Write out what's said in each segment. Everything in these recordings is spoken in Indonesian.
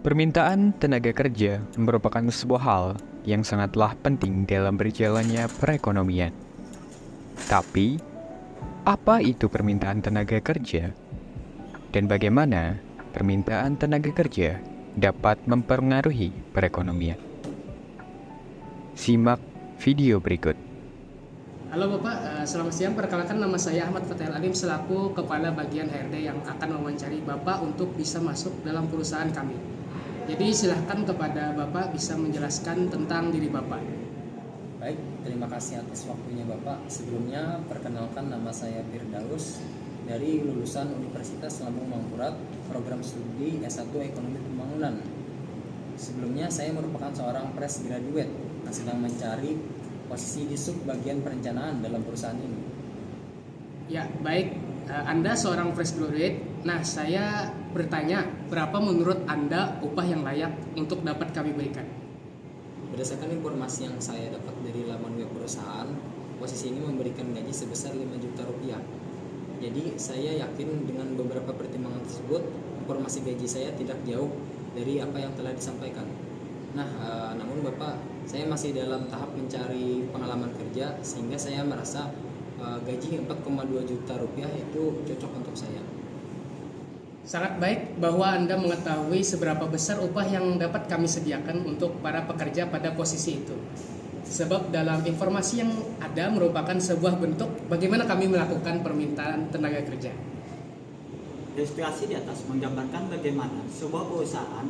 Permintaan tenaga kerja merupakan sebuah hal yang sangatlah penting dalam berjalannya perekonomian. Tapi, apa itu permintaan tenaga kerja? Dan bagaimana permintaan tenaga kerja dapat mempengaruhi perekonomian? Simak video berikut. Halo Bapak, selamat siang. Perkenalkan nama saya Ahmad Fatahil Alim selaku Kepala Bagian HRD yang akan mewawancari Bapak untuk bisa masuk dalam perusahaan kami. Jadi silahkan kepada Bapak bisa menjelaskan tentang diri Bapak. Baik, terima kasih atas waktunya Bapak. Sebelumnya, perkenalkan nama saya Firdaus dari lulusan Universitas Lambung Mangkurat, program studi S1 Ekonomi Pembangunan. Sebelumnya, saya merupakan seorang fresh graduate yang sedang mencari posisi di sub bagian perencanaan dalam perusahaan ini. Ya, baik. Anda seorang fresh graduate. Nah, saya bertanya, berapa menurut Anda upah yang layak untuk dapat kami berikan? Berdasarkan informasi yang saya dapat dari laman web perusahaan, posisi ini memberikan gaji sebesar 5 juta rupiah. Jadi saya yakin dengan beberapa pertimbangan tersebut, informasi gaji saya tidak jauh dari apa yang telah disampaikan. Nah, namun Bapak, saya masih dalam tahap mencari pengalaman kerja sehingga saya merasa gaji 4,2 juta rupiah itu cocok untuk saya. Sangat baik bahwa Anda mengetahui seberapa besar upah yang dapat kami sediakan untuk para pekerja pada posisi itu. Sebab dalam informasi yang ada merupakan sebuah bentuk bagaimana kami melakukan permintaan tenaga kerja. Ilustrasi di atas menggambarkan bagaimana sebuah perusahaan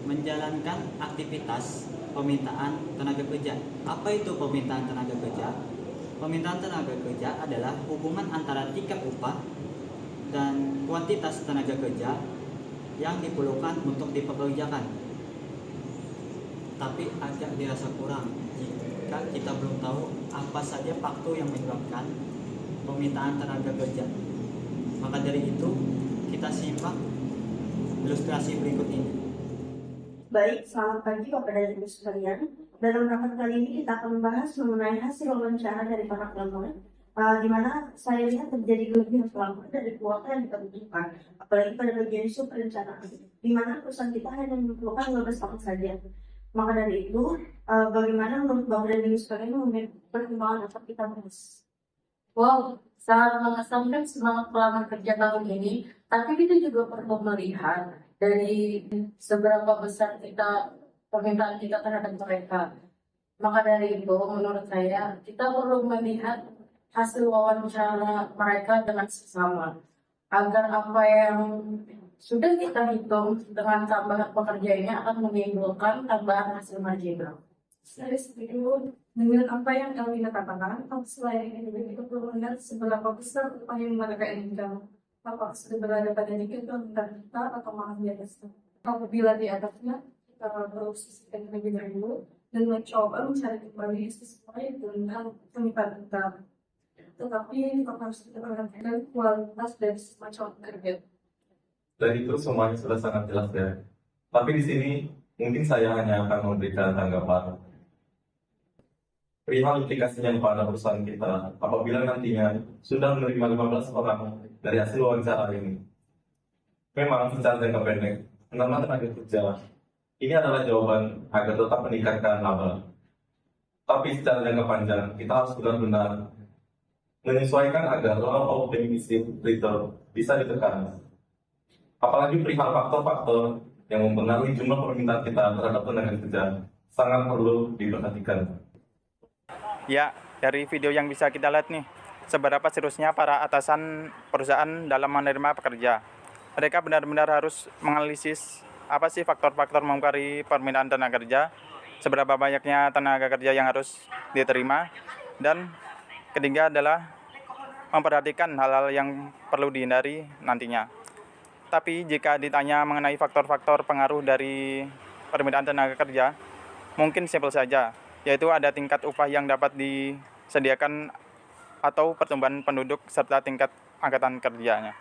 menjalankan aktivitas permintaan tenaga kerja. Apa itu permintaan tenaga kerja? Permintaan tenaga kerja adalah hubungan antara tingkat upah dan kuantitas tenaga kerja yang diperlukan untuk dipekerjakan. Tapi agak dirasa kurang jika kita belum tahu apa saja faktor yang menyebabkan permintaan tenaga kerja. Maka dari itu, kita simak ilustrasi berikut ini. Baik, selamat pagi Bapak dan Ibu sekalian. Dalam rapat kali ini kita akan membahas mengenai hasil wawancara dari para pelamar, di mana saya lihat terjadi kelebihan pelamar dari kuota yang kita butuhkan, apalagi pada bagian isu perencanaan, di mana perusahaan kita hanya memerlukan 15 tahun saja. Maka dari itu, bagaimana menurut Bapak dan Ibu sekalian memiliki pertimbangan dapat kita bahas? Wow, sangat mengesankan semangat pelamar kerja tahun ini, tapi kita juga perlu melihat dari seberapa besar permintaan kita terhadap mereka. Maka dari itu, menurut saya, kita perlu melihat hasil wawancara mereka dengan sesama, agar apa yang sudah kita hitung dengan tambahan pekerja ini akan menimbulkan tambahan hasil marginal. Saya setuju dengan apa yang kami katakan. Selain ini, kita perlu melihat seberapa besar upah yang mereka inginkan. Apakah sudah berada pada titik kita atau malah di atasnya. Apabila di atasnya, kita harus sistem lebih dahulu dan mencoba mencari kembali sesuai dengan permintaan kita. Tetapi kita harus memperhatikan kualitas dari semacam kerja. Dan itu semuanya sudah sangat jelas ya. Tapi di sini mungkin saya hanya akan memberikan tanggapan perihal implikasinya kepada perusahaan kita apabila nantinya sudah menerima 15 orang dari hasil wawancara ini. Memang secara jangka pendek, penambahan tenaga kerja ini adalah jawaban agar tetap meningkatkan laba. Tapi secara jangka panjang, kita harus benar-benar menyesuaikan agar law of diminishing return bisa ditekan. Apalagi perihal faktor-faktor yang mempengaruhi jumlah permintaan kita terhadap tenaga kerja sangat perlu diperhatikan. Ya, dari video yang bisa kita lihat nih, seberapa seriusnya para atasan perusahaan dalam menerima pekerja. Mereka benar-benar harus menganalisis apa sih faktor-faktor mempengaruhi permintaan tenaga kerja, seberapa banyaknya tenaga kerja yang harus diterima, dan ketiga adalah memperhatikan hal-hal yang perlu dihindari nantinya. Tapi jika ditanya mengenai faktor-faktor pengaruh dari permintaan tenaga kerja, mungkin simpel saja, yaitu ada tingkat upah yang dapat disediakan atau pertumbuhan penduduk serta tingkat angkatan kerjanya.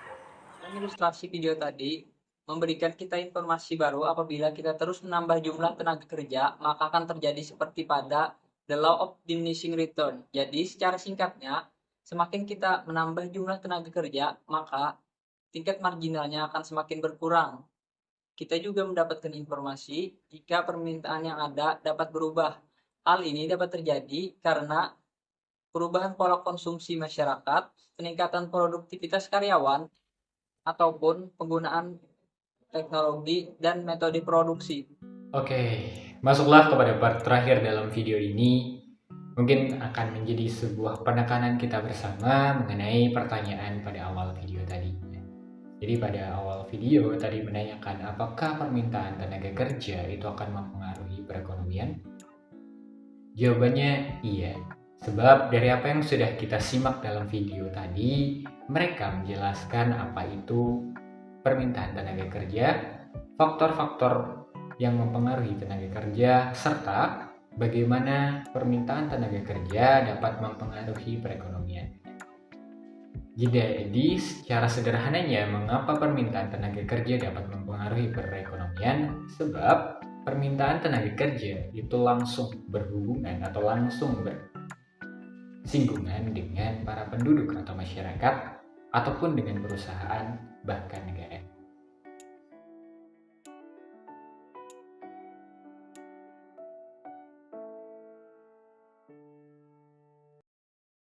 Ilustrasi video tadi memberikan kita informasi baru apabila kita terus menambah jumlah tenaga kerja, maka akan terjadi seperti pada the law of diminishing return. Jadi secara singkatnya, semakin kita menambah jumlah tenaga kerja, maka tingkat marginalnya akan semakin berkurang. kita juga mendapatkan informasi jika permintaan yang ada dapat berubah. Hal ini dapat terjadi karena perubahan pola konsumsi masyarakat, peningkatan produktivitas karyawan, ataupun penggunaan teknologi dan metode produksi. Oke, masuklah kepada part terakhir dalam video ini. Mungkin akan menjadi sebuah penekanan kita bersama mengenai pertanyaan pada awal video tadi. Jadi pada awal video tadi menanyakan apakah permintaan tenaga kerja itu akan mempengaruhi perekonomian? Jawabannya iya. Sebab dari apa yang sudah kita simak dalam video tadi, mereka menjelaskan apa itu permintaan tenaga kerja, faktor-faktor yang mempengaruhi tenaga kerja, serta bagaimana permintaan tenaga kerja dapat mempengaruhi perekonomian. Jadi secara sederhananya mengapa permintaan tenaga kerja dapat mempengaruhi perekonomian? Sebab permintaan tenaga kerja itu langsung berhubungan atau langsung bersinggungan dengan para penduduk atau masyarakat ataupun dengan perusahaan bahkan negara.